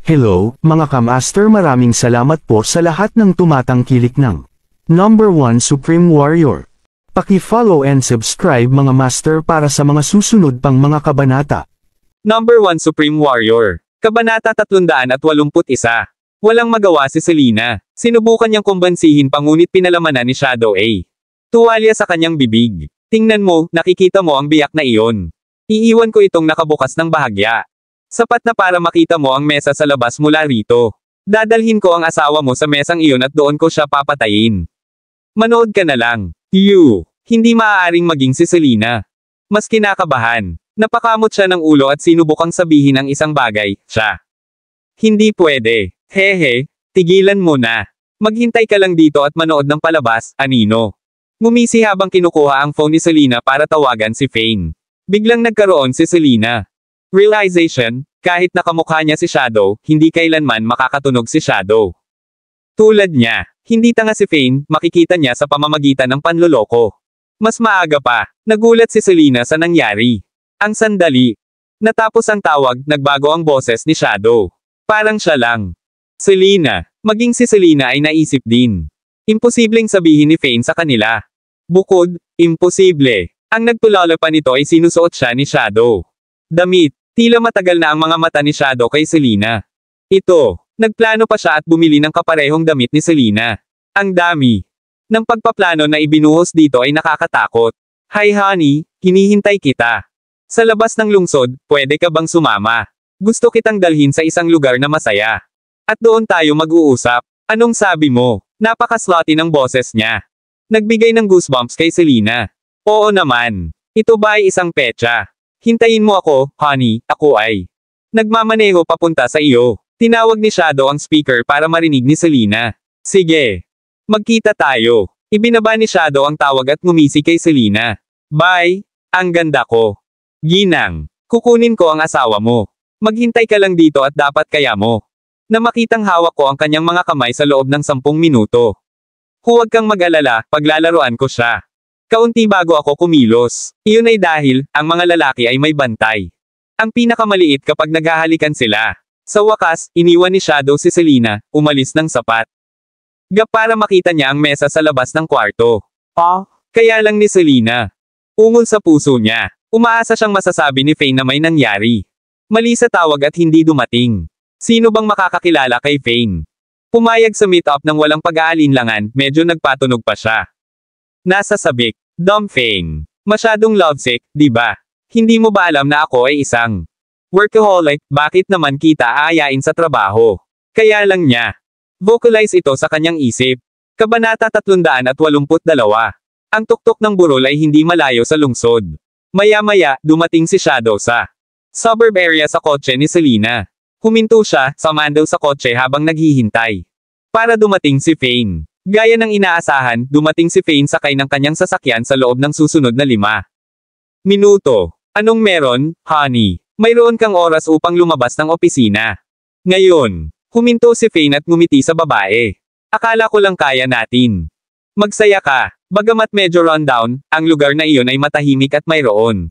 Hello, mga kamaster, maraming salamat po sa lahat ng tumatangkilik ng Number 1 Supreme Warrior. Paki-follow and subscribe mga master para sa mga susunod pang mga kabanata. Number 1 Supreme Warrior. Kabanata 381. Walang magawa si Selena. Sinubukan niyang kumbansihin ngunit pinalamanan ni Shadow A. Tuwalya sa kanyang bibig. Tingnan mo, nakikita mo ang biyak na iyon. Iiwan ko itong nakabukas ng bahagya. Sapat na para makita mo ang mesa sa labas mula rito. Dadalhin ko ang asawa mo sa mesang iyon at doon ko siya papatayin. Manood ka na lang. Hindi maaaring maging si Selena. Mas kinakabahan. Napakamot siya ng ulo at sinubukang sabihin ang isang bagay, siya. Hindi pwede. Hehe, tigilan mo na. Maghintay ka lang dito at manood ng palabas, anino. Ngumisi habang kinukuha ang phone ni Selena para tawagan si Fane. Biglang nagkaroon si Selena. Realization, kahit nakamukha niya si Shadow, hindi kailanman makakatunog si Shadow. Tulad niya, hindi tanga si Fane, makikita niya sa pamamagitan ng panloloko. Mas maaga pa, nagulat si Selena sa nangyari. Ang sandali. Natapos ang tawag, nagbago ang boses ni Shadow. Parang siya lang. Selena, maging si Selena ay naisip din. Imposibleng sabihin ni Fane sa kanila. Bukod, imposible. Ang nagtulala pa nito ay sinusuot siya ni Shadow. Damit, tila matagal na ang mga mata ni Shadow kay Selena. Ito, nagplano pa siya at bumili ng kaparehong damit ni Selena. Ang dami. Ng pagpaplano na ibinuhos dito ay nakakatakot. Hi honey, hinihintay kita. Sa labas ng lungsod, pwede ka bang sumama? Gusto kitang dalhin sa isang lugar na masaya. At doon tayo mag-uusap. Anong sabi mo? Napaka-slutty ng boses niya. Nagbigay ng goosebumps kay Selena. Oo naman. Ito ba ay isang petsa? Hintayin mo ako, honey, ako ay. Nagmamaneho papunta sa iyo. Tinawag ni Shadow ang speaker para marinig ni Selena. Sige. Magkita tayo. Ibinaba ni Shadow ang tawag at ngumisi kay Selena. Bye. Ang ganda ko. Ginang. Kukunin ko ang asawa mo. Maghintay ka lang dito at dapat kaya mo. Na makitang hawak ko ang kanyang mga kamay sa loob ng 10 minuto. Huwag kang mag-alala, paglalaruan ko siya. Kaunti bago ako kumilos. Iyon ay dahil, ang mga lalaki ay may bantay. Ang pinakamaliit kapag naghahalikan sila. Sa wakas, iniwan ni Shadow si Selena, umalis ng sapat. Para makita niya ang mesa sa labas ng kwarto. Kaya lang ni Selena. Ungol sa puso niya. Umaasa siyang masasabi ni Fane na may nangyari. Mali sa tawag at hindi dumating. Sino bang makakakilala kay Fane? Pumayag sa meet-up ng walang pag-aalinlangan, medyo nagpatunog pa siya. Nasa sabik. Dumb Fane. Masyadong lovesick, di ba? Hindi mo ba alam na ako ay isang workaholic, bakit naman kita aayain sa trabaho? Kaya lang niya. Vocalize ito sa kanyang isip. Kabanata 382. Ang tuktok ng burol ay hindi malayo sa lungsod. Maya-maya, dumating si Shadow sa suburb area sa kotse ni Selena. Huminto siya, sumando sa kotse habang naghihintay. Para dumating si Fane. Gaya ng inaasahan, dumating si Fane sakay ng kanyang sasakyan sa loob ng susunod na 5 minuto. Anong meron, honey? Mayroon kang oras upang lumabas ng opisina. Ngayon, huminto si Fane at ngumiti sa babae. Akala ko lang kaya natin. Magsaya ka. Bagamat medyo rundown, ang lugar na iyon ay matahimik at mayroon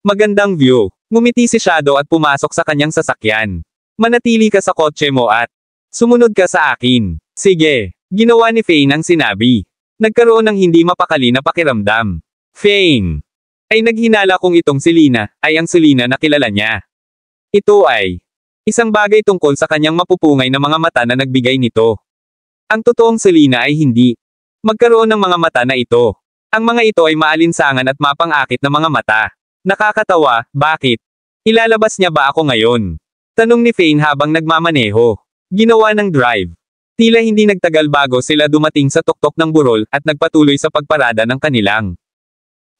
magandang view. Ngumiti si Shadow at pumasok sa kanyang sasakyan. Manatili ka sa kotse mo at sumunod ka sa akin. Sige. Ginawa ni Fane ang sinabi. Nagkaroon ng hindi mapakali na pakiramdam. Fane ay naghinala kung itong Selena ay ang Selena na kilala niya. Ito ay isang bagay tungkol sa kanyang mapupungay na mga mata na nagbigay nito. Ang totoong Selena ay hindi magkaroon ng mga mata na ito. Ang mga ito ay maalinsangan at mapang-akit na mga mata. Nakakatawa, bakit? Ilalabas niya ba ako ngayon? Tanong ni Fane habang nagmamaneho. Ginawa ng drive. Tila hindi nagtagal bago sila dumating sa tuktok ng burol at nagpatuloy sa pagparada ng kanilang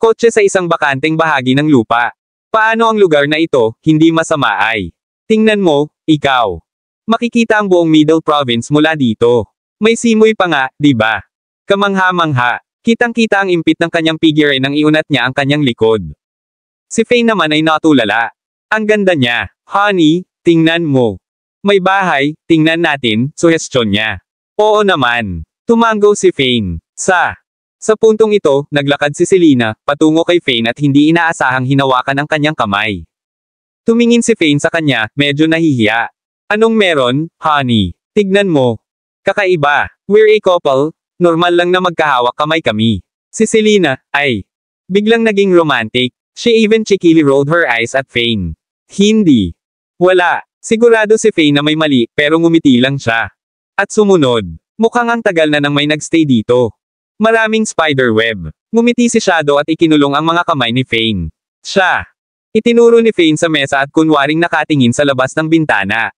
kotse sa isang bakanteng bahagi ng lupa. Paano ang lugar na ito, hindi masama ay? Tingnan mo, ikaw. Makikita ang buong Middle Province mula dito. May simoy pa nga, di ba? Kamangha-mangha. Kitang-kita ang impit ng kanyang figure nang iunat niya ang kanyang likod. Si Fane naman ay natulala. Ang ganda niya. Honey, tingnan mo. May bahay, tingnan natin, suhestyon niya. Oo naman. Tumango si Fane. Sa puntong ito, naglakad si Selena, patungo kay Fane at hindi inaasahang hinawakan ang kanyang kamay. Tumingin si Fane sa kanya, medyo nahihiya. Anong meron, honey? Tignan mo. Kakaiba. We're a couple. Normal lang na magkahawak kamay kami. Si Selena, ay. Biglang naging romantic. She even cheekily rolled her eyes at Fane. Hindi. Wala. Sigurado si Fane na may mali, pero ngumiti lang siya. At sumunod. Mukhang ang tagal na nang may nagstay dito. Maraming spiderweb. Ngumiti si Shadow at ikinulong ang mga kamay ni Fane. Siya. Itinuro ni Fane sa mesa at kunwaring nakatingin sa labas ng bintana.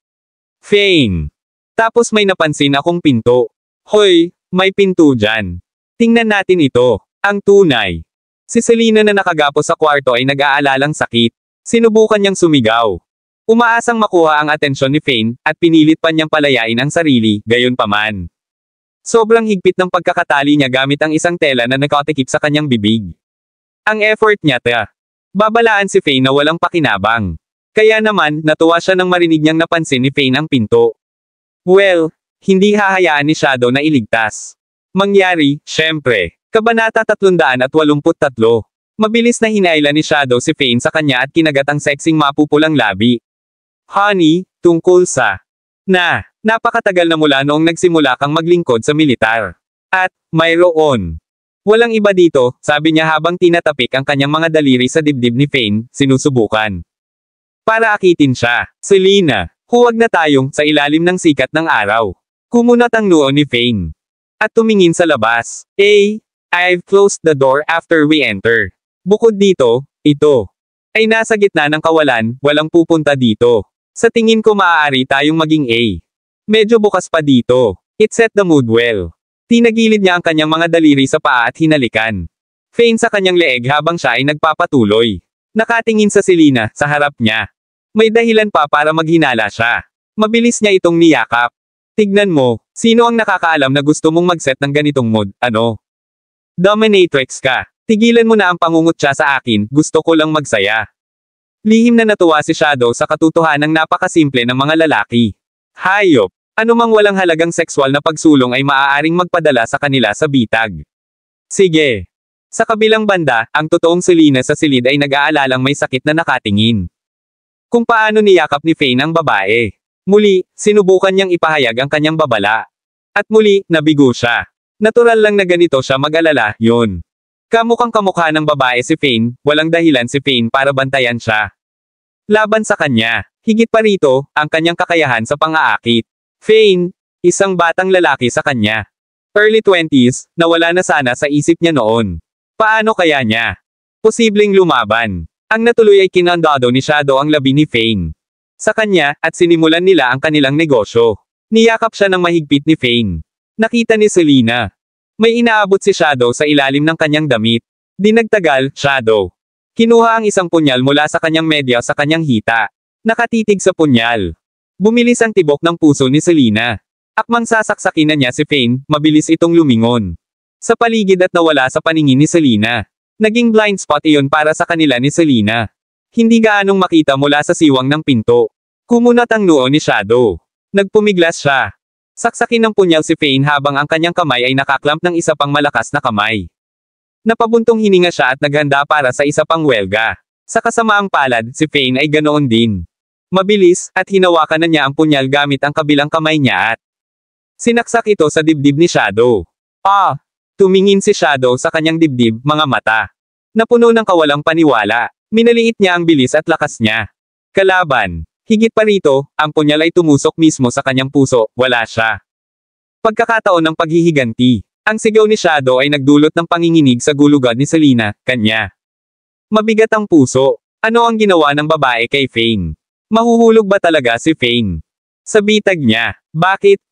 Fane. Tapos may napansin akong pinto. Hoy, may pinto dyan. Tingnan natin ito. Ang tunay. Si Selena na nakagapo sa kwarto ay nag-aalalang sakit. Sinubukan niyang sumigaw. Umaasang makuha ang atensyon ni Fane, at pinilit pa niyang palayain ang sarili, gayon paman. Sobrang higpit ng pagkakatali niya gamit ang isang tela na nakatikip sa kanyang bibig. Ang effort niya babalaan si Fane na walang pakinabang. Kaya naman, natuwa siya nang marinig niyang napansin ni Fane ang pinto. Well, hindi hahayaan ni Shadow na iligtas. Mangyari, syempre. Kabanata 383. Mabilis na hinailan ni Shadow si Fane sa kanya at kinagat ang sexing mapupulang labi. Honey, tungkol sa napakatagal na mula noong nagsimula kang maglingkod sa militar. At, mayroon. Walang iba dito, sabi niya habang tinatapik ang kanyang mga daliri sa dibdib ni Fane, sinusubukan. Para akitin siya. Selena, huwag na tayong sa ilalim ng sikat ng araw. Kumunat ang noo ni Fane. At tumingin sa labas. I've closed the door after we enter. Bukod dito, ito ay nasa gitna ng kawalan, walang pupunta dito. Sa tingin ko maaari tayong maging medyo bukas pa dito. It set the mood well. Tinagilid niya ang kanyang mga daliri sa paa at hinalikan. Fane sa kanyang leeg habang siya ay nagpapatuloy. Nakatingin sa Selena, sa harap niya. May dahilan pa para maghinala siya. Mabilis niya itong niyakap. Tignan mo, sino ang nakakaalam na gusto mong mag-set ng ganitong mood, ano? Dominatrix ka. Tigilan mo na ang pangungutya sa akin, gusto ko lang magsaya. Lihim na natuwa si Shadow sa katotohanang napakasimple ng mga lalaki. Hayop. Anumang walang halagang sexual na pagsulong ay maaaring magpadala sa kanila sa bitag. Sige. Sa kabilang banda, ang totoong Selena sa silid ay nag-aalalang may sakit na nakatingin. Kung paano niyakap ni Fane ang babae. Muli, sinubukan niyang ipahayag ang kanyang babala. At muli, nabigo siya. Natural lang na ganito siya mag-alala, yun. Kamukhang kamukha ng babae si Fane, walang dahilan si Fane para bantayan siya. Laban sa kanya, higit pa rito, ang kanyang kakayahan sa pang-aakit. Fane, isang batang lalaki sa kanya. Early 20s, nawala na sana sa isip niya noon. Paano kaya niya? Posibleng lumaban. Ang natuloy ay kinandado ni Shadow ang labi ni Fane. Sa kanya, at sinimulan nila ang kanilang negosyo. Niyakap siya ng mahigpit ni Fane. Nakita ni Selena. May inaabot si Shadow sa ilalim ng kanyang damit. Di nagtagal, Shadow. Kinuha ang isang punyal mula sa kanyang medya sa kanyang hita. Nakatitig sa punyal. Bumilis ang tibok ng puso ni Selena. Akmang sasaksakin na niya si Fane, mabilis itong lumingon. Sa paligid at nawala sa paningin ni Selena. Naging blind spot iyon para sa kanila ni Selena. Hindi gaanong makita mula sa siwang ng pinto. Kumunat ang noo ni Shadow. Nagpumiglas siya. Saksakin ng punyal si Fane habang ang kanyang kamay ay nakaklamp ng isa pang malakas na kamay. Napabuntong hininga siya at naghanda para sa isa pang welga. Sa kasamaang palad, si Fane ay ganoon din. Mabilis, at hinawakan na niya ang punyal gamit ang kabilang kamay niya at sinaksak ito sa dibdib ni Shadow. Tumingin si Shadow sa kanyang dibdib, mga mata. Napuno ng kawalang paniwala. Minaliit niya ang bilis at lakas niya. Kalaban. Higit pa rito, ang punyal ay tumusok mismo sa kanyang puso, wala siya. Pagkakataon ng paghihiganti. Ang sigaw ni Shadow ay nagdulot ng panginginig sa gulugan ni Selena, kanya. Mabigat ang puso. Ano ang ginawa ng babae kay Fane? Mahuhulog ba talaga si Fane? Sa bitag niya. Bakit?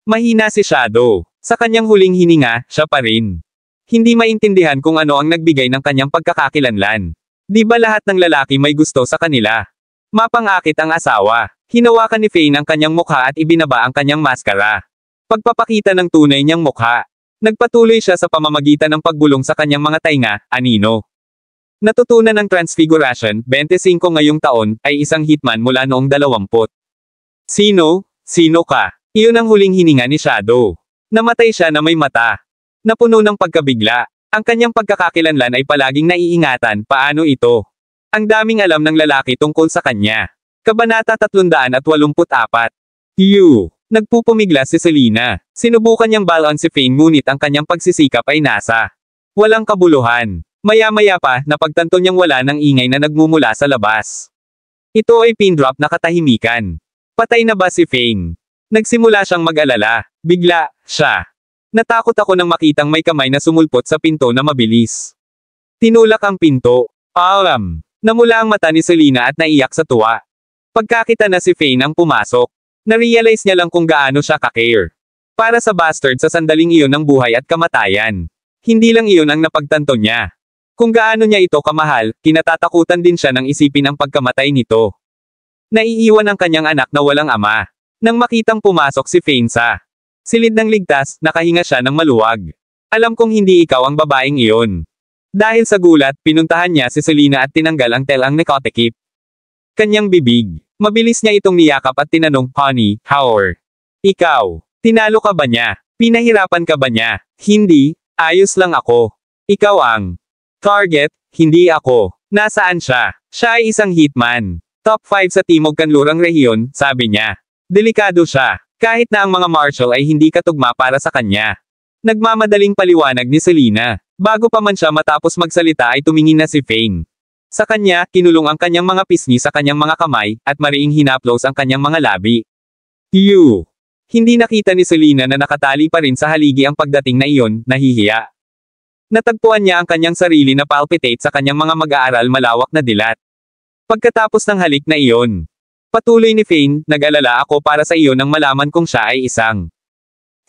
Mahina si Shadow. Sa kanyang huling hininga, siya pa rin. Hindi maintindihan kung ano ang nagbigay ng kanyang pagkakakilanlan. Di ba lahat ng lalaki may gusto sa kanila? Mapangakit ang asawa. Hinawakan ni Fane ang kanyang mukha at ibinaba ang kanyang maskara. Pagpapakita ng tunay niyang mukha. Nagpatuloy siya sa pamamagitan ng pagbulong sa kanyang mga tainga, anino. Natutunan ng Transfiguration, 25 ngayong taon, ay isang hitman mula noong 20. Sino? Sino ka? Iyon ang huling hininga ni Shadow. Namatay siya na may mata. Napuno ng pagkabigla. Ang kanyang pagkakakilanlan ay palaging naiingatan, paano ito? Ang daming alam ng lalaki tungkol sa kanya. Kabanata 384. Nagpupumiglas si Selena. Sinubukan niyang balon si Fane ngunit ang kanyang pagsisikap ay nasa walang kabuluhan. Maya-maya pa, napagtanto niyang wala ng ingay na nagmumula sa labas. Ito ay pin drop na katahimikan. Patay na ba si Fane? Nagsimula siyang mag-alala. Bigla, siya. Natakot ako nang makitang may kamay na sumulpot sa pinto na mabilis. Tinulak ang pinto. Namula ang mata ni Selena at naiyak sa tuwa. Pagkakita na si Fane ang pumasok, na-realize niya lang kung gaano siya ka-care. Para sa bastard sa sandaling iyon ng buhay at kamatayan. Hindi lang iyon ang napagtanto niya. Kung gaano niya ito kamahal, kinatatakutan din siya nang isipin ang pagkamatay nito. Naiiwan ang kanyang anak na walang ama. Nang makitang pumasok si Fane sa silid ng ligtas, nakahinga siya ng maluwag. Alam kong hindi ikaw ang babaeng iyon. Dahil sa gulat, pinuntahan niya si Selena at tinanggal ang telang nikotikip. Kanyang bibig. Mabilis niya itong niyakap at tinanong, Honey, how are ikaw? Tinalo ka ba niya? Pinahirapan ka ba niya? Hindi, ayos lang ako. Ikaw ang target, hindi ako. Nasaan siya? Siya ay isang hitman. Top 5 sa Timog Kanlurang rehiyon, sabi niya. Delikado siya. Kahit na ang mga marshal ay hindi katugma para sa kanya. Nagmamadaling paliwanag ni Selena. Bago pa man siya matapos magsalita ay tumingin na si Fane. Sa kanya, kinulong ang kanyang mga pisngi sa kanyang mga kamay, at mariing hinaplos ang kanyang mga labi. Hindi nakita ni Selena na nakatali pa rin sa haligi ang pagdating na iyon, nahihiya. Natagpuan niya ang kanyang sarili na palpitate sa kanyang mga mag-aaral malawak na dilat. Pagkatapos ng halik na iyon, patuloy ni Fane, nag-alala ako para sa iyo nang malaman kong siya ay isang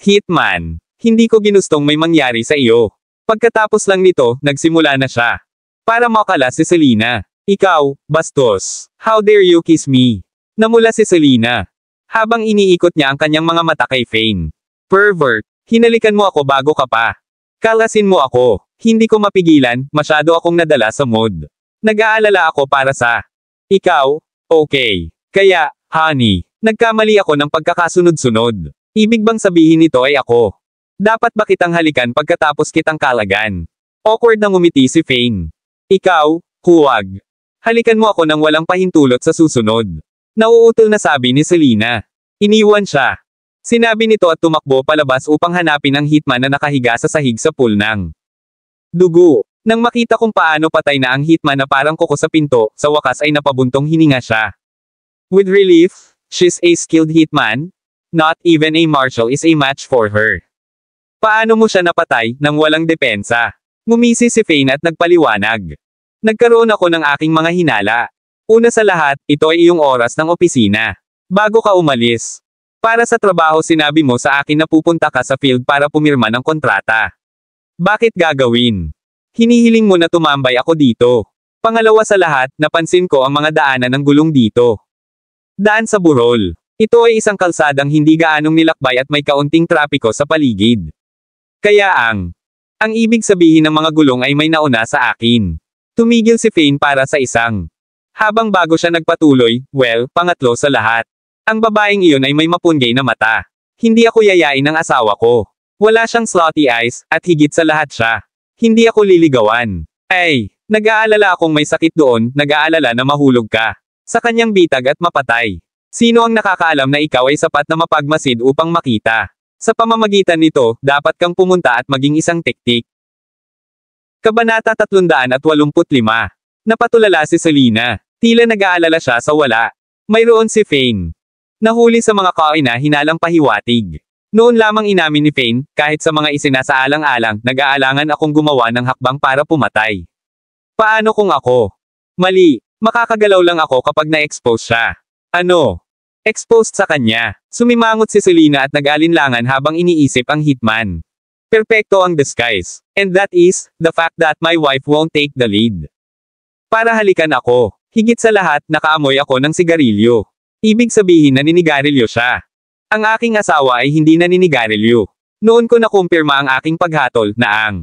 hitman. Hindi ko ginustong may mangyari sa iyo. Pagkatapos lang nito, nagsimula na siya. Para makala si Selena. Ikaw, bastos. How dare you kiss me? Namula si Selena. Habang iniikot niya ang kanyang mga mata kay Fane. Pervert. Hinalikan mo ako bago ka pa. Kalasin mo ako. Hindi ko mapigilan, masyado akong nadala sa mood. Nag-aalala ako para sa ikaw. Okay. Kaya, honey, nagkamali ako ng pagkakasunod-sunod. Ibig bang sabihin nito ay ako? Dapat ba kitang halikan pagkatapos kitang kalagan? Awkward na ngumiti si Fane. Ikaw, huwag. Halikan mo ako nang walang pahintulot sa susunod. Nauutol na sabi ni Selena. Iniwan siya. Sinabi nito at tumakbo palabas upang hanapin ang hitman na nakahiga sa sahig sa pool ng dugo. Nang makita kung paano patay na ang hitman na parang kuko sa pinto, sa wakas ay napabuntong hininga siya. With relief, she's a skilled hitman. Not even a marshal is a match for her. Paano mo siya napatay nang walang depensa? Ngumisi si Fane at nagpaliwanag. Nagkaroon ako ng aking mga hinala. Una sa lahat, ito ay iyong oras ng opisina. Bago ka umalis. Para sa trabaho sinabi mo sa akin na pupunta ka sa field para pumirma ng kontrata. Bakit gagawin? Hinihiling mo na tumambay ako dito. Pangalawa sa lahat, napansin ko ang mga daanan ng gulong dito. Daan sa burol. Ito ay isang kalsadang hindi gaanong nilakbay at may kaunting trapiko sa paligid. Kaya ang ibig sabihin ng mga gulong ay may nauna sa akin. Tumigil si Fane para sa isang. Habang bago siya nagpatuloy, pangatlo sa lahat. Ang babaeng iyon ay may mapunggay na mata. Hindi ako yayain ng asawa ko. Wala siyang slutty eyes, at higit sa lahat siya. Hindi ako liligawan. Ay, nag-aalala akong may sakit doon, nag-aalala na mahulog ka. Sa kanyang bitag at mapatay. Sino ang nakakaalam na ikaw ay sapat na mapagmasid upang makita? Sa pamamagitan nito, dapat kang pumunta at maging isang tektik. Kabanata 385. Napatulala si Selena. Tila nag-aalala siya sa wala. Mayroon si Fane. Nahuli sa mga kaina hinalang pahiwatig. Noon lamang inamin ni Fane, kahit sa mga isinasaalang-alang, nag-aalangan akong gumawa ng hakbang para pumatay. Paano kung ako? Mali, makakagalaw lang ako kapag na-expose siya. Ano? Exposed sa kanya. Sumimangot si Selena at nag-alinlangan habang iniisip ang hitman. Perpekto ang disguise. And that is, the fact that my wife won't take the lead. Para halikan ako. Higit sa lahat, nakaamoy ako ng sigarilyo. Ibig sabihin naninigarilyo siya. Ang aking asawa ay hindi naninigarilyo. Noon ko nakumpirma ang aking paghatol na ang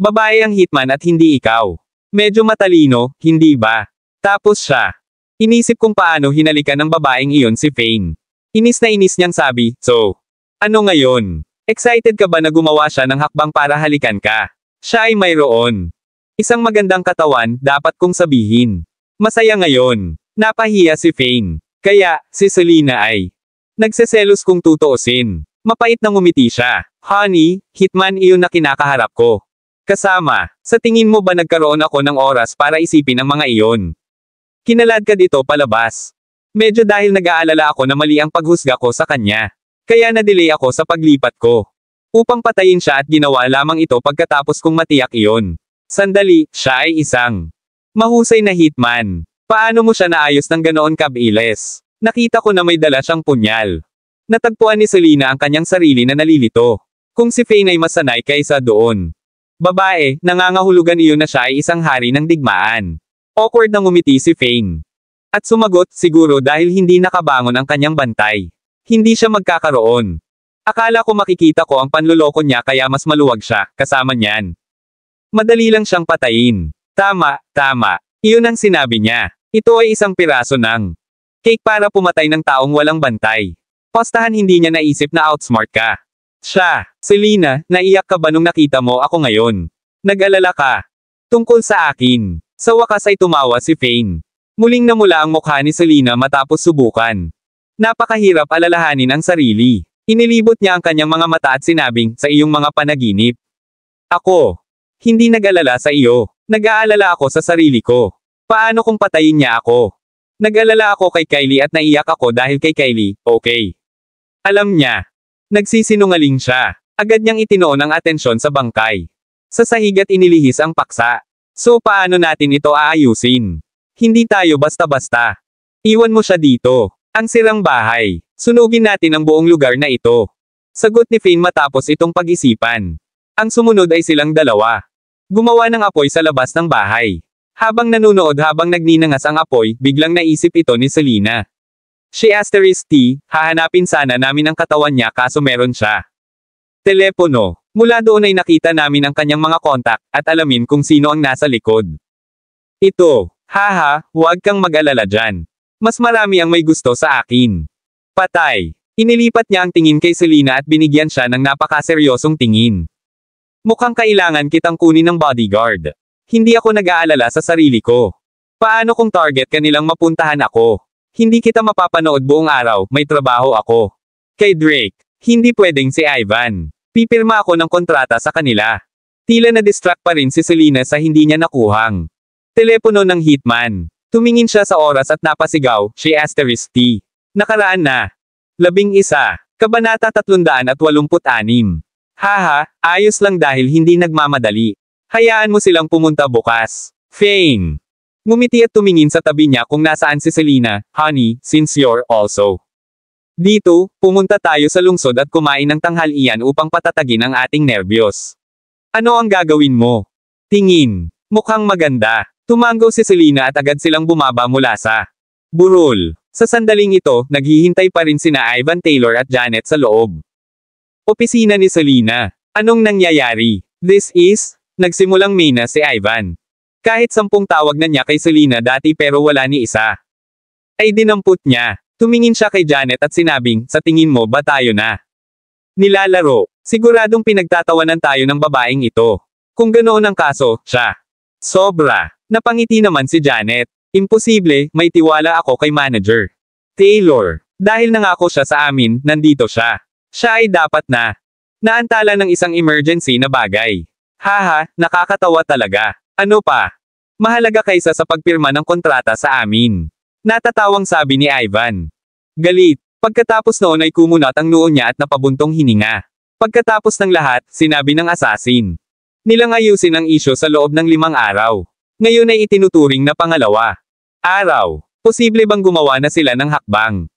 babae ang hitman at hindi ikaw. Medyo matalino, hindi ba? Tapos siya. Inisip kung paano hinalikan ng babaeng iyon si Fane. Inis na inis niyang sabi, so, ano ngayon? Excited ka ba na gumawa siya ng hakbang para halikan ka? Siya ay mayroon. Isang magandang katawan, dapat kong sabihin. Masaya ngayon. Napahiya si Fane. Kaya, si Selena ay nagseselos kung tutuusin. Mapait na ngumiti siya. Honey, hitman iyon na kinakaharap ko. Kasama, sa tingin mo ba nagkaroon ako ng oras para isipin ang mga iyon? Kinaladkad ito palabas. Medyo dahil nag-aalala ako na mali ang paghusga ko sa kanya. Kaya na-delay ako sa paglipat ko. Upang patayin siya at ginawa lamang ito pagkatapos kong matiyak iyon. Sandali, siya ay isang mahusay na hitman. Paano mo siya naayos ng ganoon kabilis? Nakita ko na may dala siyang punyal. Natagpuan ni Selena ang kanyang sarili na nalilito. Kung si Fane ay masanay kaysa doon. Babae, nangangahulugan iyon na siya ay isang hari ng digmaan. Awkward na ngumiti si Fane. At sumagot, siguro dahil hindi nakabangon ang kanyang bantay. Hindi siya magkakaroon. Akala ko makikita ko ang panloloko niya kaya mas maluwag siya, kasama niyan. Madali lang siyang patayin. Tama, tama. Iyon ang sinabi niya. Ito ay isang piraso ng cake para pumatay ng taong walang bantay. Pastahan hindi niya naisip na outsmart ka. Siya, Selena, naiyak ka ba nung nakita mo ako ngayon? Nag-alala ka. Tungkol sa akin. Sa wakas ay tumawa si Fane. Muling namula ang mukha ni Selena matapos subukan. Napakahirap alalahanin ang sarili. Inilibot niya ang kanyang mga mata at sinabing, sa iyong mga panaginip. Ako. Hindi nag-alala sa iyo. Nag-aalala ako sa sarili ko. Paano kung patayin niya ako? Nag-alala ako kay Kylie at naiyak ako dahil kay Kylie, okay. Alam niya. Nagsisinungaling siya. Agad niyang itinoon ang atensyon sa bangkay. Sa sahig at inilihis ang paksa. So paano natin ito aayusin? Hindi tayo basta-basta. Iwan mo siya dito. Ang sirang bahay. Sunugin natin ang buong lugar na ito. Sagot ni Fane matapos itong pag-isipan. Ang sumunod ay silang dalawa. Gumawa ng apoy sa labas ng bahay. Habang nanunood habang nagninangas ang apoy, biglang naisip ito ni Selena. She *T, hahanapin sana namin ang katawan niya kaso meron siya. Telepono. Mula doon ay nakita namin ang kanyang mga kontak, at alamin kung sino ang nasa likod. Ito. Haha, huwag kang mag-alala dyan. Mas marami ang may gusto sa akin. Patay. Inilipat niya ang tingin kay Selena at binigyan siya ng napakaseryosong tingin. Mukhang kailangan kitang kunin ng bodyguard. Hindi ako nag-aalala sa sarili ko. Paano kung target ka nilang mapuntahan ako? Hindi kita mapapanood buong araw, may trabaho ako. Kay Drake, hindi pwedeng si Ivan. Pipirma ako ng kontrata sa kanila. Tila na-distract pa rin si Selena sa hindi niya nakuhang telepono ng hitman. Tumingin siya sa oras at napasigaw, she *T. Nakaraan na. 11. Kabanata 386. Haha, ayos lang dahil hindi nagmamadali. Hayaan mo silang pumunta bukas. Fane. Ngumiti at tumingin sa tabi niya kung nasaan si Selena, honey, since you're also dito, pumunta tayo sa lungsod at kumain ng tanghalian upang patatagin ang ating nerbiyos. Ano ang gagawin mo? Tingin. Mukhang maganda. Tumanggo si Selena at agad silang bumaba mula sa burol. Sa sandaling ito, naghihintay pa rin sina Ivan Taylor at Janet sa loob. Opisina ni Selena. Anong nangyayari? This is, nagsimulang Mina si Ivan. Kahit 10 tawag na niya kay Selena dati pero wala ni isa. Ay dinampot niya. Tumingin siya kay Janet at sinabing, sa tingin mo ba tayo na nilalaro? Siguradong pinagtatawanan tayo ng babaeng ito. Kung ganoon ang kaso, siya. Sobra. Napangiti naman si Janet. Imposible, may tiwala ako kay manager Taylor. Dahil nangako siya sa amin, nandito siya. Siya ay dapat na naantala ng isang emergency na bagay. Haha, nakakatawa talaga. Ano pa? Mahalaga kaysa sa pagpirma ng kontrata sa amin. Natatawang sabi ni Ivan. Galit. Pagkatapos noon ay kumunat ang noo niya at napabuntong hininga. Pagkatapos ng lahat, sinabi ng assassin. Nilang ayusin ang isyo sa loob ng 5 araw. Ngayon ay itinuturing na pangalawa araw. Posible bang gumawa na sila ng hakbang?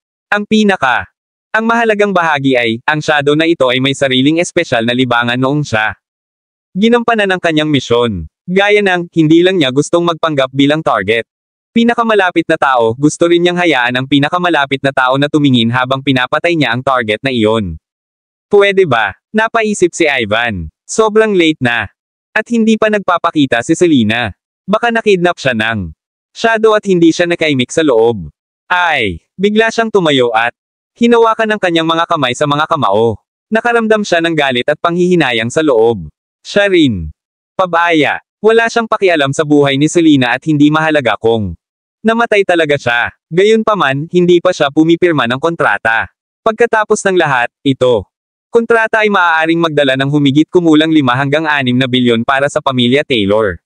Ang mahalagang bahagi ay, ang shadow na ito ay may sariling espesyal na libangan noong siya ginampanan ng kanyang misyon. Gaya ng, hindi lang niya gustong magpanggap bilang target. Pinakamalapit na tao, gusto rin niyang hayaan ang pinakamalapit na tao na tumingin habang pinapatay niya ang target na iyon. Pwede ba? Napaisip si Ivan. Sobrang late na. At hindi pa nagpapakita si Selena. Baka nakidnap siya ng shadow at hindi siya nakaimik sa loob. Ay, bigla siyang tumayo at hinawakan ng kanyang mga kamay sa mga kamao. Nakaramdam siya ng galit at panghihinayang sa loob. Siya rin. Pabaya. Wala siyang pakialam sa buhay ni Selena at hindi mahalaga kung Namatay talaga siya. Gayunpaman, hindi pa siya pumipirma ng kontrata. Pagkatapos ng lahat, ito. Kontrata ay maaaring magdala ng humigit kumulang 5 hanggang 6 na bilyon para sa pamilya Taylor.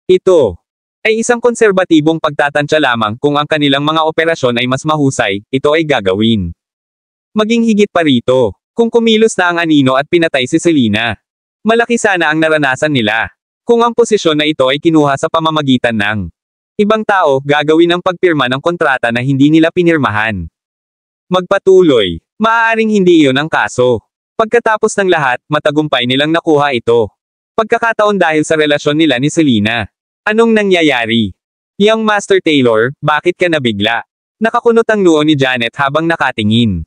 Ito ay isang konserbatibong pagtatansya lamang kung ang kanilang mga operasyon ay mas mahusay, ito ay gagawin. Maging higit pa rito, kung kumilos na ang anino at pinatay si Selena. Malaki sana ang naranasan nila. Kung ang posisyon na ito ay kinuha sa pamamagitan ng ibang tao, gagawin ang pagpirma ng kontrata na hindi nila pinirmahan. Magpatuloy. Maaaring hindi iyon ang kaso. Pagkatapos ng lahat, matagumpay nilang nakuha ito. Pagkakataon dahil sa relasyon nila ni Selena. Anong nangyayari? Young Master Taylor, bakit ka nabigla? Nakakunot ang noo ni Janet habang nakatingin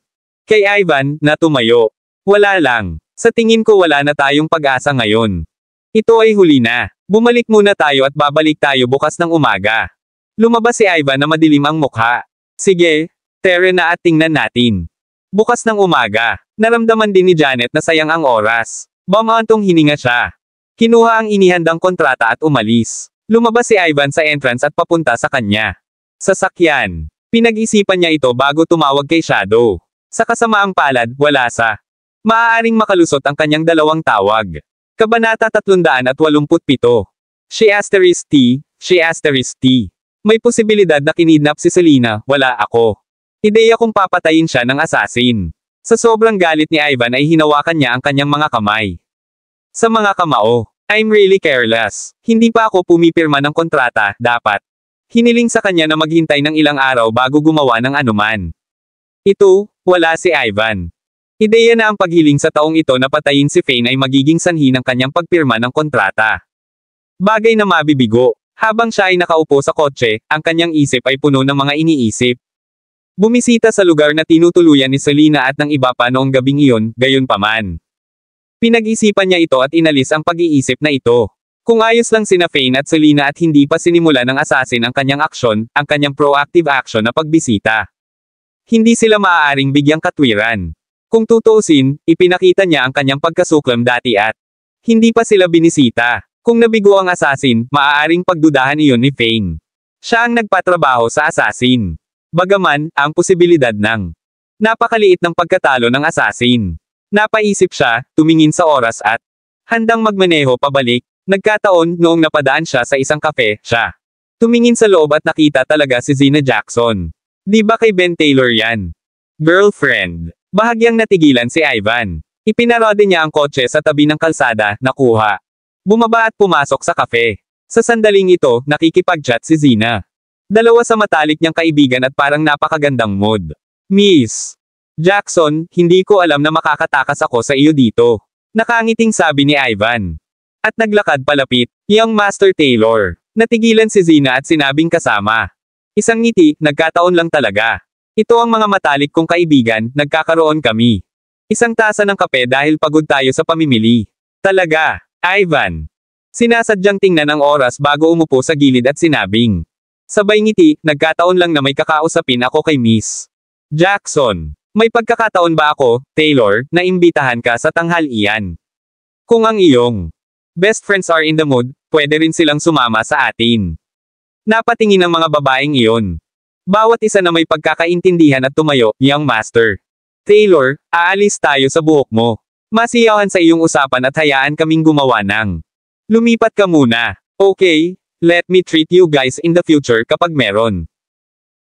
kay Ivan, na tumayo. Wala lang. Sa tingin ko wala na tayong pag-asa ngayon. Ito ay huli na. Bumalik muna tayo at babalik tayo bukas ng umaga. Lumabas si Ivan na madilim ang mukha. Sige, tere na at tingnan natin. Bukas ng umaga, naramdaman din ni Janet na sayang ang oras. Bumantong hininga siya. Kinuha ang inihandang kontrata at umalis. Lumabas si Ivan sa entrance at papunta sa kanya. Sasakyan. Pinag-isipan niya ito bago tumawag kay Shadow. Sa kasamaang palad, wala sa maaaring makalusot ang kanyang dalawang tawag. Kabanata 387. She asterisk T, she asterisk T. May posibilidad na kinidnap si Selena, wala ako. Ideya kong papatayin siya ng assassin. Sa sobrang galit ni Ivan ay hinawakan niya ang kanyang mga kamay. Sa mga kamao, I'm really careless. Hindi pa ako pumipirma ng kontrata, dapat. Hiniling sa kanya na maghintay ng ilang araw bago gumawa ng anuman. Ito, wala si Ivan. Ideya na ang paghiling sa taong ito na patayin si Fane ay magiging sanhi ng kanyang pagpirma ng kontrata. Bagay na mabibigo. Habang siya ay nakaupo sa kotse, ang kanyang isip ay puno ng mga iniisip. Bumisita sa lugar na tinutuluyan ni Selena at ng iba pa noong gabing iyon, gayunpaman. Pinag-isipan niya ito at inalis ang pag-iisip na ito. Kung ayos lang sina Fane at Selena at hindi pa sinimula ng assassin ang kanyang aksyon, ang kanyang proactive action na pagbisita. Hindi sila maaaring bigyang katwiran. Kung tutuusin, ipinakita niya ang kanyang pagkasuklam dati at hindi pa sila binisita. Kung nabigo ang assassin, maaaring pagdudahan iyon ni Fane. Siya ang nagpatrabaho sa assassin. Bagaman, ang posibilidad ng napakaliit ng pagkatalo ng assassin. Napaisip siya, tumingin sa oras at handang magmaneho pabalik. Nagkataon, noong napadaan siya sa isang kafe, siya tumingin sa loob at nakita talaga si Zina Jackson. Di ba kay Ben Taylor yan? Girlfriend. Bahagyang natigilan si Ivan. Ipinarode niya ang kotse sa tabi ng kalsada, nakuha. Bumaba at pumasok sa kafe. Sa sandaling ito, nakikipag-chat si Zina. Dalawa sa matalik niyang kaibigan at parang napakagandang mood. Miss Jackson, hindi ko alam na makakatakas ako sa iyo dito. Nakangiting sabi ni Ivan. At naglakad palapit, Young Master Taylor. Natigilan si Zina at sinabing kasama. Isang ngiti, nagkataon lang talaga. Ito ang mga matalik kong kaibigan, nagkakaroon kami. Isang tasa ng kape dahil pagod tayo sa pamimili. Talaga, Ivan. Sinasadyang tingnan ang oras bago umupo sa gilid at sinabing. Sabay ngiti, nagkataon lang na may kakausapin ako kay Miss Jackson. May pagkakataon ba ako, Taylor, na imbitahan ka sa tanghalian? Kung ang iyong best friends are in the mood, pwede rin silang sumama sa atin. Napatingin ang mga babaeng iyon. Bawat isa na may pagkakaintindihan at tumayo, Young Master. Taylor, aalis tayo sa buhok mo. Masiyawan sa iyong usapan at hayaan kaming gumawa ng. Lumipat ka muna. Okay, let me treat you guys in the future kapag meron.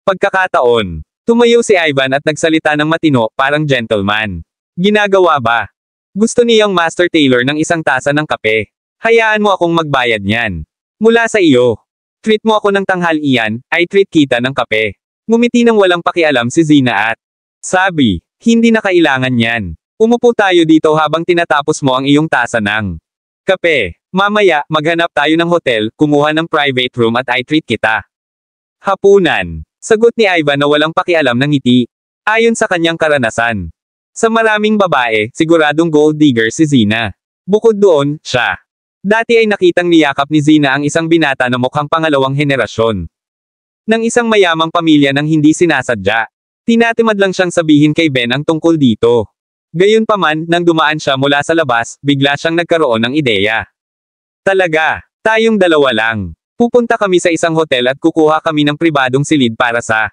Pagkakataon. Tumayo si Ivan at nagsalita ng matino, parang gentleman. Ginagawa ba? Gusto ni Young Master Taylor ng isang tasa ng kape. Hayaan mo akong magbayad niyan. Mula sa iyo. Treat mo ako ng tanghalian, ay treat kita ng kape. Ngumiti nang walang pakialam si Zina at sabi, hindi na kailangan yan. Umupo tayo dito habang tinatapos mo ang iyong tasa ng kape. Mamaya, maghanap tayo ng hotel, kumuha ng private room at I treat kita. Hapunan. Sagot ni Ivan na walang pakialam ng ngiti. Ayon sa kanyang karanasan. Sa maraming babae, siguradong gold digger si Zina. Bukod doon, siya. Dati ay nakitang niyakap ni Zina ang isang binata na mukhang pangalawang henerasyon. Ng isang mayamang pamilya nang hindi sinasadya. Tinatimad lang siyang sabihin kay Ben ang tungkol dito. Gayunpaman, nang dumaan siya mula sa labas, bigla siyang nagkaroon ng ideya. Talaga, tayong dalawa lang. Pupunta kami sa isang hotel at kukuha kami ng pribadong silid para sa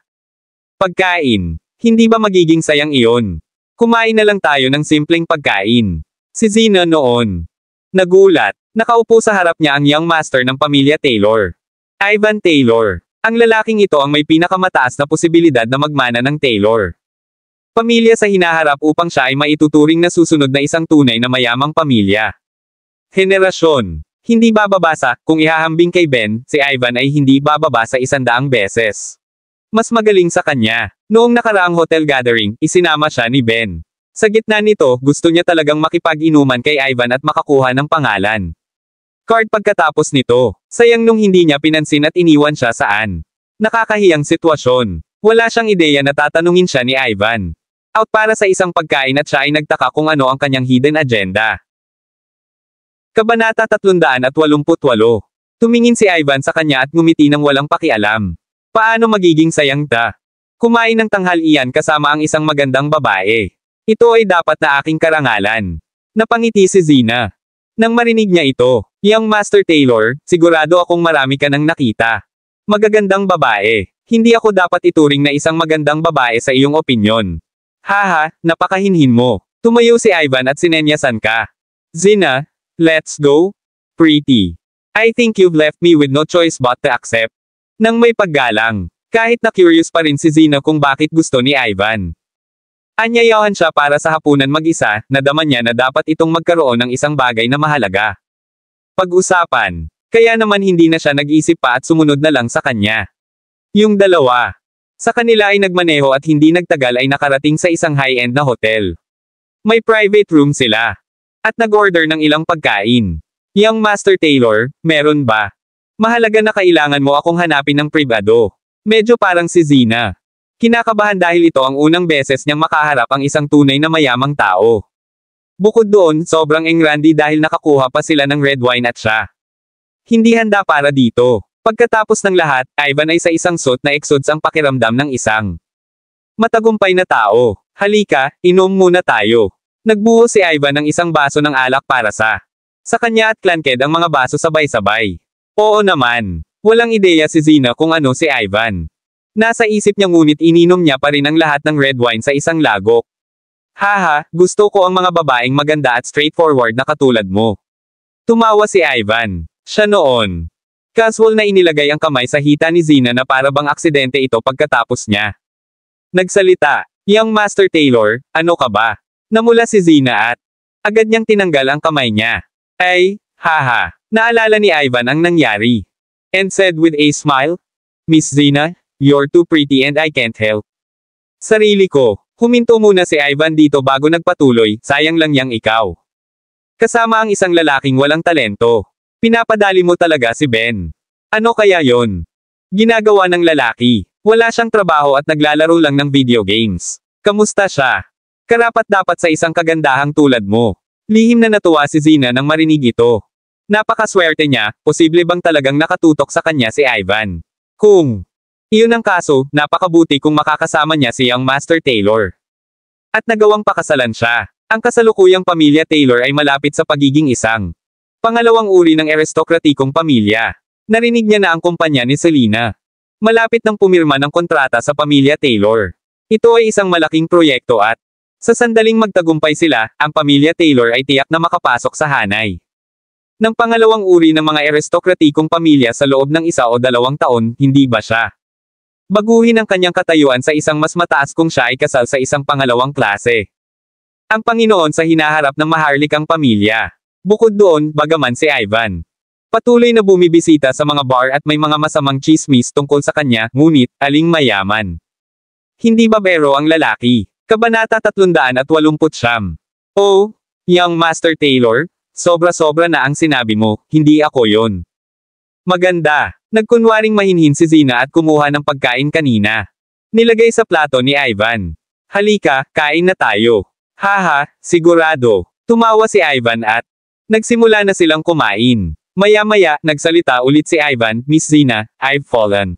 pagkain. Hindi ba magiging sayang iyon? Kumain na lang tayo ng simpleng pagkain. Si Zena noon. Nagulat. Nakaupo sa harap niya ang young master ng pamilya Taylor. Ivan Taylor. Ang lalaking ito ang may pinakamataas na posibilidad na magmana ng Taylor pamilya sa hinaharap upang siya ay maituturing na susunod na isang tunay na mayamang pamilya. Henerasyon. Hindi bababasa, kung ihahambing kay Ben, si Ivan ay hindi bababa sa 100 beses. Mas magaling sa kanya. Noong nakaraang hotel gathering, isinama siya ni Ben. Sa gitna nito, gusto niya talagang makipag-inuman kay Ivan at makakuha ng pangalan card pagkatapos nito. Sayang nung hindi niya pinansin at iniwan siya saan. Nakakahiyang sitwasyon. Wala siyang ideya na tatanungin siya ni Ivan. Out para sa isang pagkain at siya ay nagtaka kung ano ang kanyang hidden agenda. Kabanata 388. Tumingin si Ivan sa kanya at ngumiti ng walang pakialam. Paano magiging sayang ta? Kumain ng tanghalian kasama ang isang magandang babae. Ito ay dapat na aking karangalan. Napangiti si Zena. Nang marinig niya ito, young Master Taylor, sigurado akong marami ka nang nakita. Magagandang babae. Hindi ako dapat ituring na isang magandang babae sa iyong opinyon. Haha, napakahinhin mo. Tumayo si Ivan at sinenyasan ka. Zena, let's go. Pretty. I think you've left me with no choice but to accept. Nang may paggalang, kahit na curious pa rin si Zena kung bakit gusto ni Ivan. Anyayahan siya para sa hapunan mag-isa, nadama niya na dapat itong magkaroon ng isang bagay na mahalaga. Pag-usapan. Kaya naman hindi na siya nag-isip pa at sumunod na lang sa kanya. Yung dalawa. Sa kanila ay nagmaneho at hindi nagtagal ay nakarating sa isang high-end na hotel. May private room sila. At nag-order ng ilang pagkain. Young Master Taylor, meron ba? Mahalaga na kailangan mo akong hanapin ng pribado. Medyo parang si Zena. Kinakabahan dahil ito ang unang beses niyang makaharap ang isang tunay na mayamang tao. Bukod doon, sobrang engrandi dahil nakakuha pa sila ng red wine at siya. Hindi handa para dito. Pagkatapos ng lahat, Ivan ay sa isang suit na exudes ang pakiramdam ng isang matagumpay na tao. Halika, inom muna tayo. Nagbuhos si Ivan ng isang baso ng alak para sa kanya at Clanked ang mga baso sabay-sabay. Oo naman. Walang ideya si Zena kung ano si Ivan. Nasa isip niya ngunit ininom niya pa rin ang lahat ng red wine sa isang lagok. Haha, gusto ko ang mga babaeng maganda at straightforward na katulad mo. Tumawa si Ivan. Siya noon. Casual na inilagay ang kamay sa hita ni Zena na para bang aksidente ito pagkatapos niya. Nagsalita. Young Master Taylor, ano ka ba? Namula si Zena at agad niyang tinanggal ang kamay niya. Ay, haha. Naalala ni Ivan ang nangyari. And said with a smile, Miss Zena, you're too pretty and I can't help. Sarili ko. Huminto muna si Ivan dito bago nagpatuloy, sayang lang yang ikaw. Kasama ang isang lalaking walang talento. Pinapadali mo talaga si Ben. Ano kaya yon? Ginagawa ng lalaki. Wala siyang trabaho at naglalaro lang ng video games. Kamusta siya? Karapat-dapat sa isang kagandahang tulad mo. Lihim na natuwa si Zena nang marinig ito. Napakaswerte niya, posible bang talagang nakatutok sa kanya si Ivan? Kung iyon ang kaso, napakabuti kung makakasama niya si Young Master Taylor. At nagawang pakasalan siya. Ang kasalukuyang pamilya Taylor ay malapit sa pagiging isang pangalawang uri ng aristokratikong pamilya. Narinig niya na ang kumpanya ni Selena. Malapit nang pumirma ng kontrata sa pamilya Taylor. Ito ay isang malaking proyekto at sa sandaling magtagumpay sila, ang pamilya Taylor ay tiyak na makapasok sa hanay ng pangalawang uri ng mga aristokratikong pamilya sa loob ng 1 o 2 taon, hindi ba siya? Baguhin ang kanyang katayuan sa isang mas mataas kung siya ay kasal sa isang pangalawang klase. Ang Panginoon sa hinaharap ng maharlikang pamilya. Bukod doon, bagaman si Ivan patuloy na bumibisita sa mga bar at may mga masamang chismis tungkol sa kanya, ngunit, aling mayaman. Hindi babero ang lalaki. Kabanata 389. Oh, Young Master Taylor, sobra-sobra na ang sinabi mo, hindi ako yon. Maganda. Nagkunwaring mahinhin si Zena at kumuha ng pagkain kanina. Nilagay sa plato ni Ivan. Halika, kain na tayo. Haha, sigurado. Tumawa si Ivan at nagsimula na silang kumain. Maya-maya, nagsalita ulit si Ivan, Miss Zena, I've fallen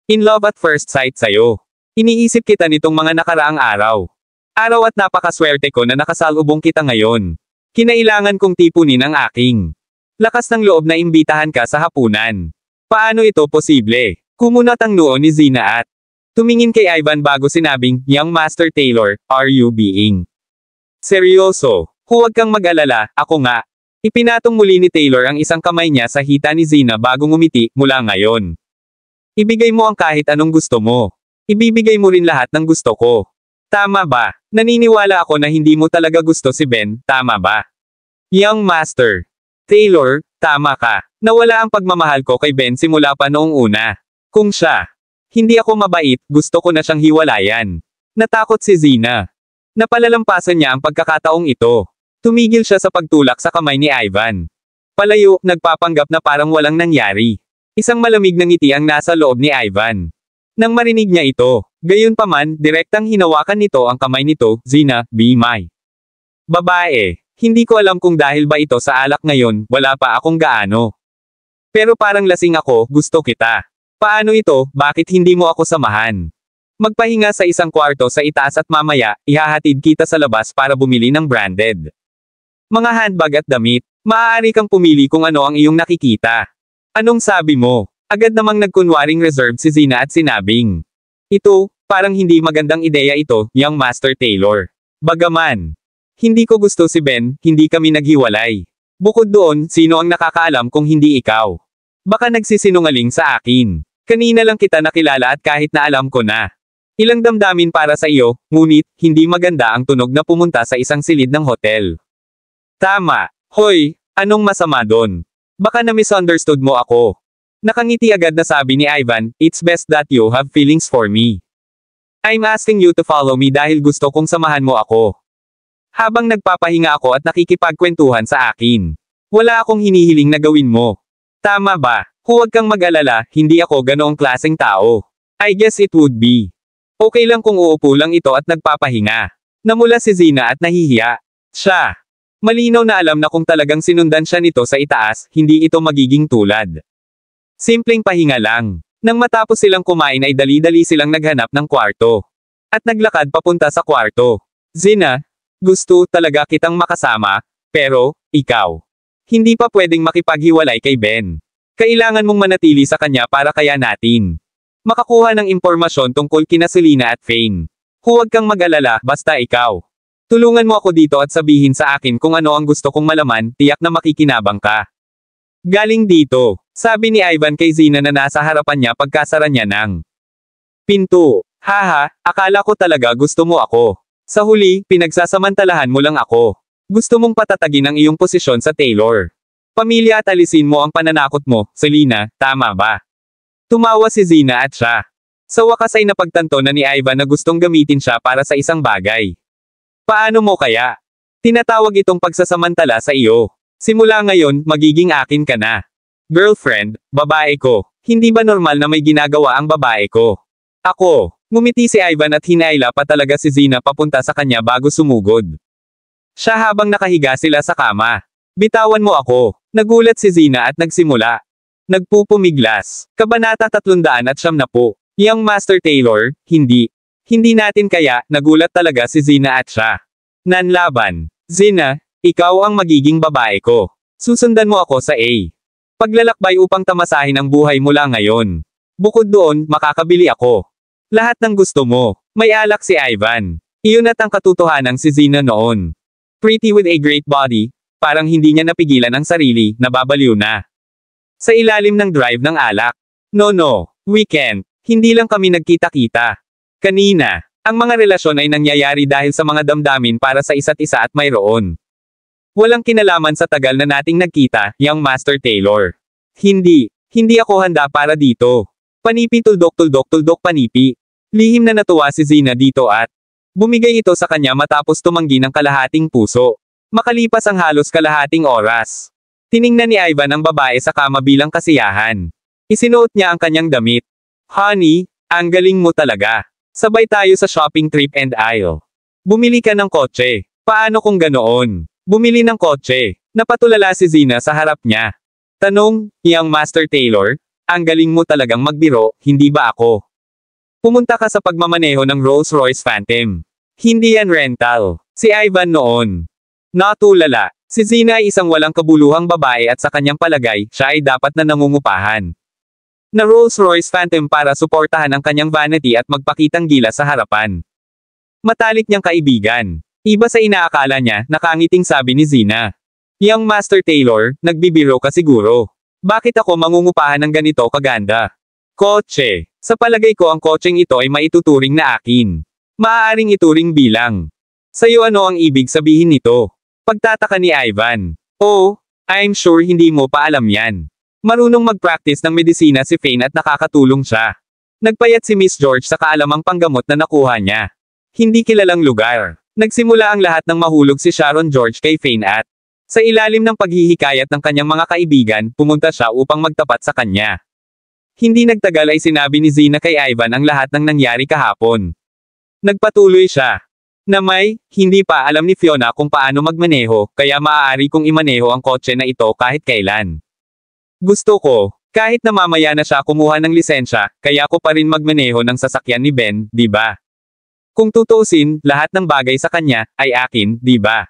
in love at first sight sa'yo. Iniisip kita nitong mga nakaraang araw. Araw at napakaswerte ko na nakasalubong kita ngayon. Kinailangan kong tipunin ang aking lakas ng loob na imbitahan ka sa hapunan. Paano ito posible? Kumunat ang noo ni Zina at tumingin kay Ivan bago sinabing, Young Master Taylor, are you being seryoso? Huwag kang mag-alala, ako nga. Ipinatong muli ni Taylor ang isang kamay niya sa hita ni Zina bago ngumiti, mula ngayon. Ibigay mo ang kahit anong gusto mo. Ibibigay mo rin lahat ng gusto ko. Tama ba? Naniniwala ako na hindi mo talaga gusto si Ben, tama ba? Young Master Taylor, tama ka. Nawala ang pagmamahal ko kay Ben simula pa noong una. Kung siya hindi ako mabait, gusto ko na siyang hiwalayan. Natakot si Zina. Napalalampasan niya ang pagkakataong ito. Tumigil siya sa pagtulak sa kamay ni Ivan. Palayo, nagpapanggap na parang walang nangyari. Isang malamig na ngiti ang nasa loob ni Ivan. Nang marinig niya ito, gayunpaman, direktang hinawakan nito ang kamay nito, Zina, be my babae. Hindi ko alam kung dahil ba ito sa alak ngayon, wala pa akong gaano. Pero parang lasing ako, gusto kita. Paano ito, bakit hindi mo ako samahan? Magpahinga sa isang kwarto sa itaas at mamaya, ihahatid kita sa labas para bumili ng branded mga handbag at damit. Maaari kang pumili kung ano ang iyong nakikita. Anong sabi mo? Agad namang nagkunwaring reserved si Zina at sinabing, ito, parang hindi magandang ideya ito, Young Master Taylor. Bagaman hindi ko gusto si Ben, hindi kami naghiwalay. Bukod doon, sino ang nakakaalam kung hindi ikaw? Baka nagsisinungaling sa akin. Kanina lang kita nakilala at kahit na alam ko na. Ilang damdamin para sa iyo, ngunit, hindi maganda ang tunog na pumunta sa isang silid ng hotel. Tama. Hoy, anong masama doon? Baka na-misunderstood mo ako. Nakangiti agad na sabi ni Ivan, it's best that you have feelings for me. I'm asking you to follow me dahil gusto kong samahan mo ako. Habang nagpapahinga ako at nakikipagkwentuhan sa akin. Wala akong hinihiling na gawin mo. Tama ba? Huwag kang mag-alala, hindi ako ganoong klaseng tao. I guess it would be okay lang kung uupo lang ito at nagpapahinga. Namula si Zina at nahihiya. Siya. Malinaw na alam na kung talagang sinundan siya nito sa itaas, hindi ito magiging tulad. Simpleng pahinga lang. Nang matapos silang kumain ay dali-dali silang naghanap ng kwarto. At naglakad papunta sa kwarto. Zina, gusto talaga kitang makasama, pero, ikaw. Hindi pa pwedeng makipaghiwalay kay Ben. Kailangan mong manatili sa kanya para kaya natin makakuha ng impormasyon tungkol kina Selena at Fane. Huwag kang mag-alala, basta ikaw. Tulungan mo ako dito at sabihin sa akin kung ano ang gusto kong malaman, tiyak na makikinabang ka. Galing dito, sabi ni Ivan kay Zina na nasa harapan niya pagkasara niya ng pinto. Haha, akala ko talaga gusto mo ako. Sa huli, pinagsasamantalahan mo lang ako. Gusto mong patatagin ang iyong posisyon sa Taylor. Pamilya at alisin mo ang pananakot mo, Selena, tama ba? Tumawa si Zina at siya. Sa wakas ay napagtanto na ni Ivan na gustong gamitin siya para sa isang bagay. Paano mo kaya? Tinatawag itong pagsasamantala sa iyo. Simula ngayon, magiging akin ka na. Girlfriend, babae ko. Hindi ba normal na may ginagawa ang babae ko? Ako. Ngumiti si Ivan at hinaila pa talaga si Zina papunta sa kanya bago sumugod. Siya habang nakahiga sila sa kama. Bitawan mo ako. Nagulat si Zina at nagsimula. Nagpupumiglas. Kabanata 390. Young Master Taylor, hindi. Hindi natin kaya, nagulat talaga si Zina at siya. Nanlaban. Zina, ikaw ang magiging babae ko. Susundan mo ako sa A. Paglalakbay upang tamasahin ang buhay mula ngayon. Bukod doon, makakabili ako. Lahat ng gusto mo. May alak si Ivan. Iyon at ang katotohanan si Zina noon. Pretty with a great body, parang hindi niya napigilan ang sarili, nababaliw na. Sa ilalim ng drive ng alak. No, we can't. Hindi lang kami nagkita-kita. Kanina, ang mga relasyon ay nangyayari dahil sa mga damdamin para sa isa't isa at mayroon. Walang kinalaman sa tagal na nating nagkita, Young Master Taylor. Hindi ako handa para dito. Panipi tuldok panipi. Lihim na natuwa si Zina dito at bumigay ito sa kanya matapos tumanggi ng kalahating puso. Makalipas ang halos kalahating oras. Tiningnan ni Ivan ang babae sa kama bilang kasiyahan. Isinuot niya ang kanyang damit. Honey, ang galing mo talaga. Sabay tayo sa shopping trip and aisle. Bumili ka ng kotse. Paano kung ganoon? Bumili ng kotse. Napatulala si Zina sa harap niya. Tanong, Young Master Taylor, ang galing mo talagang magbiro, hindi ba ako? Pumunta ka sa pagmamaneho ng Rolls-Royce Phantom. Hindi yan rental. Si Ivan noon. Natulala. Si Zina ay isang walang kabuluhang babae at sa kanyang palagay, siya ay dapat na nangungupahan. na Rolls-Royce Phantom para suportahan ang kanyang vanity at magpakitang gila sa harapan. Matalik niyang kaibigan. Iba sa inaakala niya, nakangiting sabi ni Zina. Young Master Taylor, nagbibiro ka siguro. Bakit ako mangungupahan ng ganito kaganda? Kotse. Sa palagay ko ang kotseng ito ay maituturing na akin. Maaaring ituring bilang. Sa'yo ano ang ibig sabihin nito? Pagtataka ni Ivan. Oh, I'm sure hindi mo pa alam yan. Marunong mag-practice ng medisina si Fane at nakakatulong siya. Nagpayat si Miss George sa kaalamang panggamot na nakuha niya. Hindi kilalang lugar. Nagsimula ang lahat ng mahulog si Sharon George kay Fane at sa ilalim ng paghihikayat ng kanyang mga kaibigan, pumunta siya upang magtapat sa kanya. Hindi nagtagal ay sinabi ni Zina kay Ivan ang lahat ng nangyari kahapon. Nagpatuloy siya. Na hindi pa alam ni Fiona kung paano magmaneho, kaya maaari kong imaneho ang kotse na ito kahit kailan. Gusto ko, kahit na mamaya na siya kumuha ng lisensya, kaya ko pa rin magmaneho ng sasakyan ni Ben, di ba? Kung tutuusin, lahat ng bagay sa kanya, ay akin, di ba?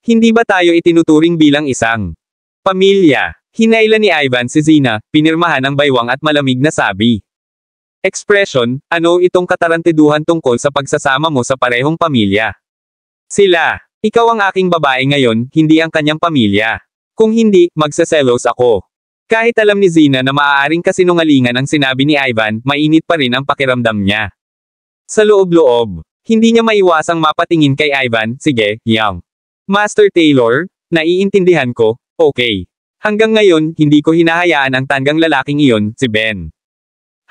Hindi ba tayo itinuturing bilang isang pamilya? Hinailan ni Ivan si Zina, pinirmahan ang baywang at malamig na sabi. Expression, ano itong katarantiduhan tungkol sa pagsasama mo sa parehong pamilya? Sila. Ikaw ang aking babae ngayon, hindi ang kanyang pamilya. Kung hindi, magsaselos ako. Kahit alam ni Zina na maaaring kasinungalingan ang sinabi ni Ivan, mainit pa rin ang pakiramdam niya. Sa loob-loob, hindi niya maiwasang mapatingin kay Ivan, sige, Young Master Taylor, naiintindihan ko, okay. Hanggang ngayon, hindi ko hinahayaan ang tanggang lalaking iyon, si Ben.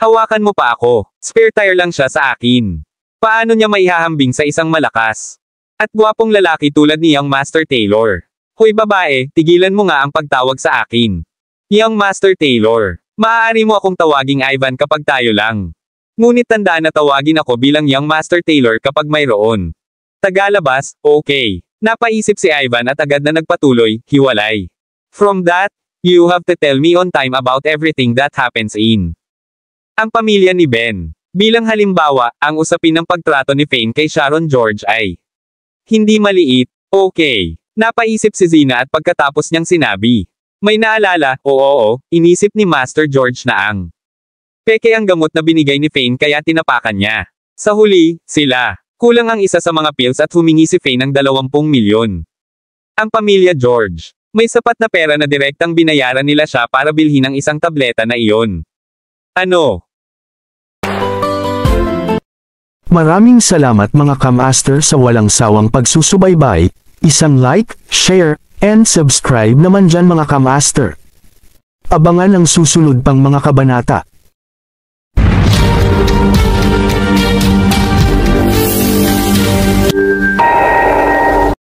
Hawakan mo pa ako. Spare tire lang siya sa akin. Paano niya maihahambing sa isang malakas at gwapong lalaki tulad ni Young Master Taylor? Hoy babae, tigilan mo nga ang pagtawag sa akin. Young Master Taylor. Maaari mo akong tawaging Ivan kapag tayo lang. Ngunit tandaan na tawagin ako bilang Young Master Taylor kapag mayroon. Tagalabas, okay. Napaisip si Ivan at agad na nagpatuloy, hiwalay. From that, you have to tell me on time about everything that happens in ang pamilya ni Ben. Bilang halimbawa, ang usapin ng pagtrato ni Fane kay Sharon George ay hindi maliit, okay. Napaisip si Zina at pagkatapos niyang sinabi. May naalala, oo, inisip ni Master George na ang peke ang gamot na binigay ni Fane kaya tinapakan niya. Sa huli, sila. Kulang ang isa sa mga pills at humingi si Fane ng 20 milyon. Ang pamilya George. May sapat na pera na direktang binayaran nila siya para bilhin ang isang tableta na iyon. Ano? Maraming salamat mga ka-master sa walang sawang pagsusubaybay, isang like, share, and subscribe naman dyan mga ka-master. Abangan ang susunod pang mga kabanata.